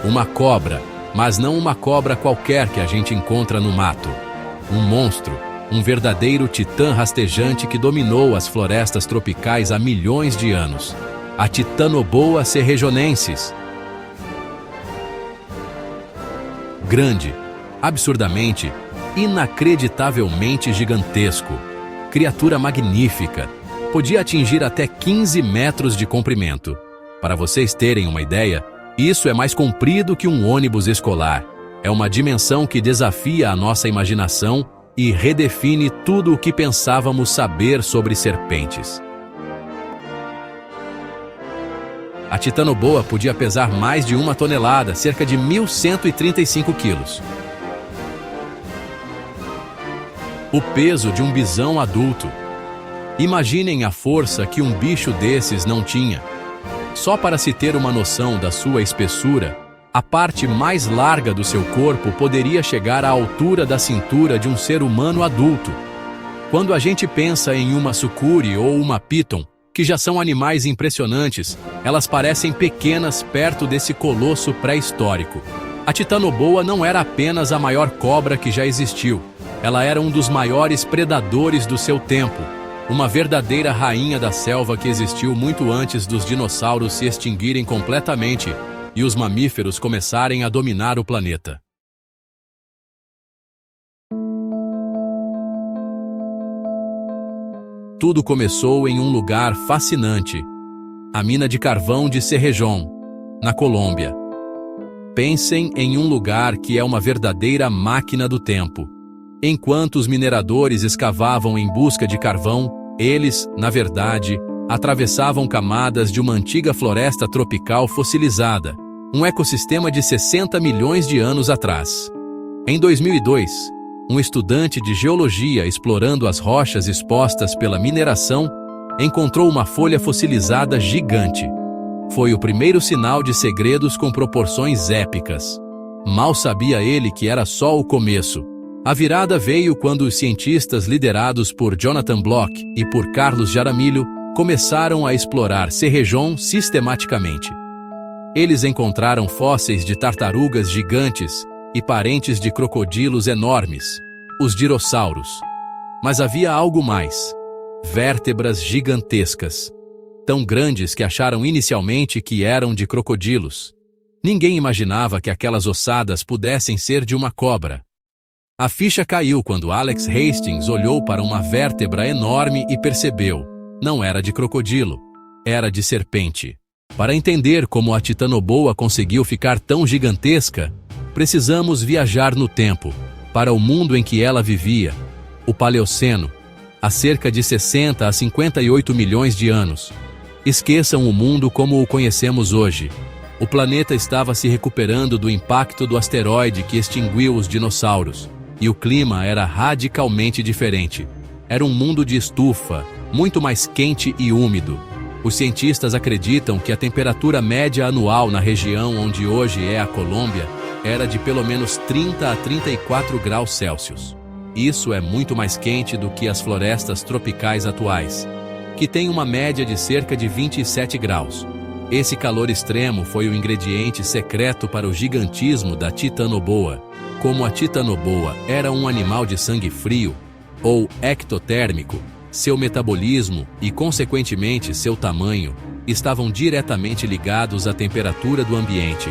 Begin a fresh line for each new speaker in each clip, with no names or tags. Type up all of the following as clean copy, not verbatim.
Uma cobra, mas não uma cobra qualquer que a gente encontra no mato. Um monstro, um verdadeiro titã rastejante que dominou as florestas tropicais há milhões de anos. A Titanoboa serrejonensis. Grande, absurdamente, inacreditavelmente gigantesco. Criatura magnífica. Podia atingir até 15 metros de comprimento. Para vocês terem uma ideia, isso é mais comprido que um ônibus escolar. É uma dimensão que desafia a nossa imaginação e redefine tudo o que pensávamos saber sobre serpentes. A Titanoboa podia pesar mais de 1 tonelada, cerca de 1.135 quilos. O peso de um bisão adulto. Imaginem a força que um bicho desses não tinha. Só para se ter uma noção da sua espessura, a parte mais larga do seu corpo poderia chegar à altura da cintura de um ser humano adulto. Quando a gente pensa em uma sucuri ou uma piton, que já são animais impressionantes, elas parecem pequenas perto desse colosso pré-histórico. A Titanoboa não era apenas a maior cobra que já existiu. Ela era um dos maiores predadores do seu tempo. Uma verdadeira rainha da selva que existiu muito antes dos dinossauros se extinguirem completamente e os mamíferos começarem a dominar o planeta. Tudo começou em um lugar fascinante, a mina de carvão de Cerrejón, na Colômbia. Pensem em um lugar que é uma verdadeira máquina do tempo. Enquanto os mineradores escavavam em busca de carvão, eles, na verdade, atravessavam camadas de uma antiga floresta tropical fossilizada, um ecossistema de 60 milhões de anos atrás. Em 2002, um estudante de geologia explorando as rochas expostas pela mineração encontrou uma folha fossilizada gigante. Foi o primeiro sinal de segredos com proporções épicas. Mal sabia ele que era só o começo. A virada veio quando os cientistas liderados por Jonathan Block e por Carlos Jaramillo começaram a explorar Cerrejón sistematicamente. Eles encontraram fósseis de tartarugas gigantes e parentes de crocodilos enormes, os dinossauros. Mas havia algo mais: vértebras gigantescas, tão grandes que acharam inicialmente que eram de crocodilos. Ninguém imaginava que aquelas ossadas pudessem ser de uma cobra. A ficha caiu quando Alex Hastings olhou para uma vértebra enorme e percebeu: não era de crocodilo, era de serpente. Para entender como a Titanoboa conseguiu ficar tão gigantesca, precisamos viajar no tempo, para o mundo em que ela vivia, o Paleoceno, há cerca de 60 a 58 milhões de anos. Esqueçam o mundo como o conhecemos hoje. O planeta estava se recuperando do impacto do asteroide que extinguiu os dinossauros, e o clima era radicalmente diferente. Era um mundo de estufa, muito mais quente e úmido. Os cientistas acreditam que a temperatura média anual na região onde hoje é a Colômbia era de pelo menos 30 a 34 graus Celsius. Isso é muito mais quente do que as florestas tropicais atuais, que têm uma média de cerca de 27 graus. Esse calor extremo foi o ingrediente secreto para o gigantismo da Titanoboa. Como a Titanoboa era um animal de sangue frio, ou ectotérmico, seu metabolismo e, consequentemente, seu tamanho estavam diretamente ligados à temperatura do ambiente.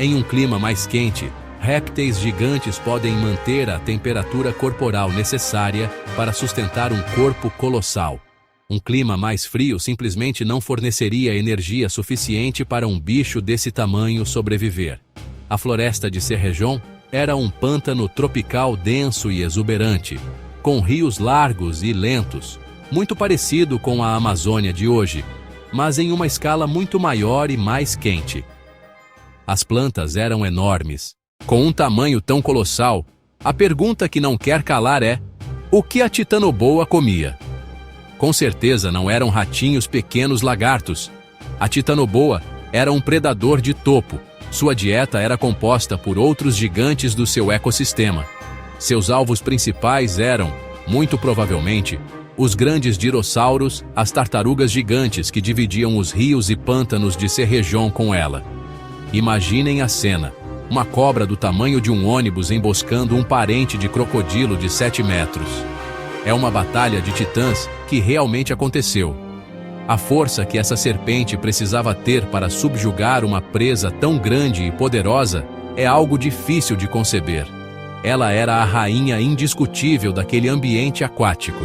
Em um clima mais quente, répteis gigantes podem manter a temperatura corporal necessária para sustentar um corpo colossal. Um clima mais frio simplesmente não forneceria energia suficiente para um bicho desse tamanho sobreviver. A floresta de Cerrejón era um pântano tropical denso e exuberante, com rios largos e lentos, muito parecido com a Amazônia de hoje, mas em uma escala muito maior e mais quente. As plantas eram enormes. Com um tamanho tão colossal, a pergunta que não quer calar é: o que a Titanoboa comia? Com certeza não eram ratinhos pequenos lagartos. A Titanoboa era um predador de topo. Sua dieta era composta por outros gigantes do seu ecossistema. Seus alvos principais eram, muito provavelmente, os grandes dinossauros, as tartarugas gigantes que dividiam os rios e pântanos de Cerrejón com ela. Imaginem a cena. Uma cobra do tamanho de um ônibus emboscando um parente de crocodilo de 7 metros. É uma batalha de titãs que realmente aconteceu. A força que essa serpente precisava ter para subjugar uma presa tão grande e poderosa é algo difícil de conceber. Ela era a rainha indiscutível daquele ambiente aquático.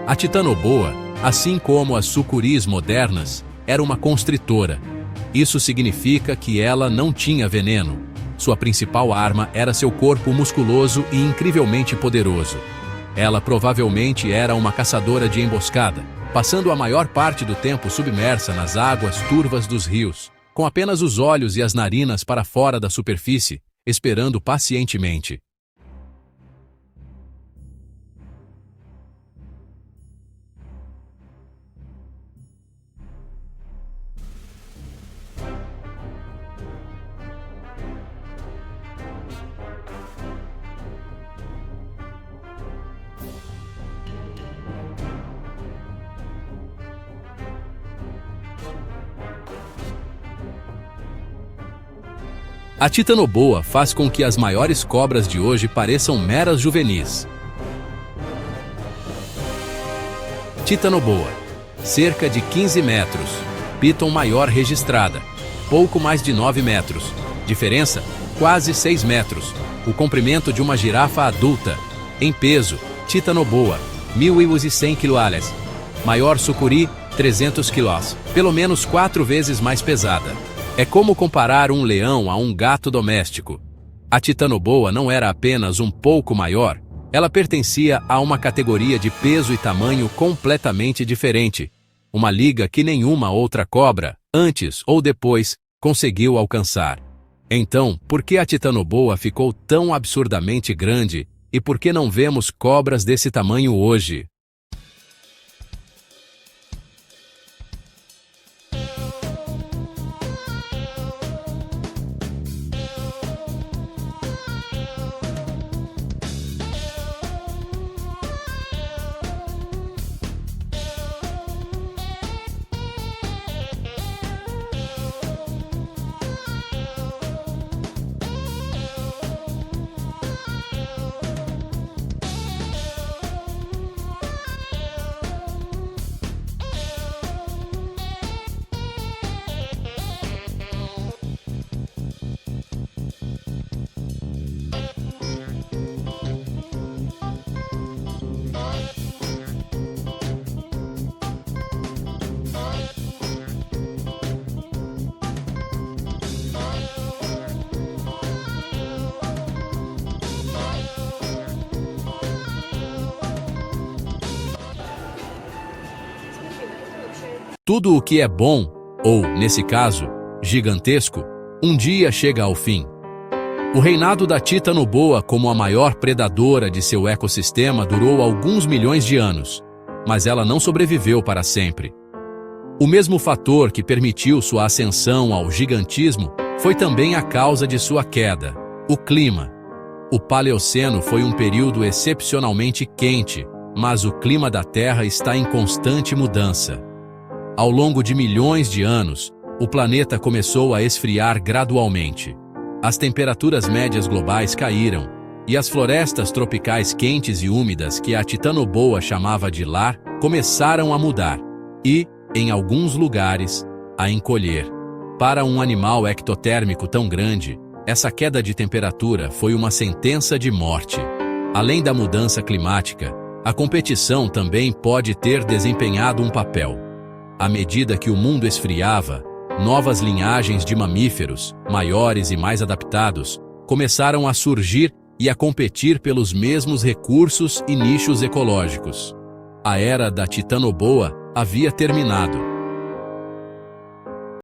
A titanoboa, assim como as sucuris modernas, era uma constritora. Isso significa que ela não tinha veneno. Sua principal arma era seu corpo musculoso e incrivelmente poderoso. Ela provavelmente era uma caçadora de emboscada, passando a maior parte do tempo submersa nas águas turvas dos rios, com apenas os olhos e as narinas para fora da superfície, esperando pacientemente. A titanoboa faz com que as maiores cobras de hoje pareçam meras juvenis. Titanoboa, cerca de 15 metros. Piton maior registrada, pouco mais de 9 metros. Diferença, quase 6 metros. O comprimento de uma girafa adulta. Em peso, titanoboa, 1.100 kg. Maior sucuri, 300 kg. Pelo menos 4 vezes mais pesada. É como comparar um leão a um gato doméstico. A titanoboa não era apenas um pouco maior, ela pertencia a uma categoria de peso e tamanho completamente diferente. Uma liga que nenhuma outra cobra, antes ou depois, conseguiu alcançar. Então, por que a titanoboa ficou tão absurdamente grande e por que não vemos cobras desse tamanho hoje? Tudo o que é bom, ou, nesse caso, gigantesco, um dia chega ao fim. O reinado da titanoboa como a maior predadora de seu ecossistema durou alguns milhões de anos, mas ela não sobreviveu para sempre. O mesmo fator que permitiu sua ascensão ao gigantismo foi também a causa de sua queda: o clima. O Paleoceno foi um período excepcionalmente quente, mas o clima da Terra está em constante mudança. Ao longo de milhões de anos, o planeta começou a esfriar gradualmente. As temperaturas médias globais caíram, e as florestas tropicais quentes e úmidas que a titanoboa chamava de lar começaram a mudar e, em alguns lugares, a encolher. Para um animal ectotérmico tão grande, essa queda de temperatura foi uma sentença de morte. Além da mudança climática, a competição também pode ter desempenhado um papel. À medida que o mundo esfriava, novas linhagens de mamíferos, maiores e mais adaptados, começaram a surgir e a competir pelos mesmos recursos e nichos ecológicos. A era da titanoboa havia terminado.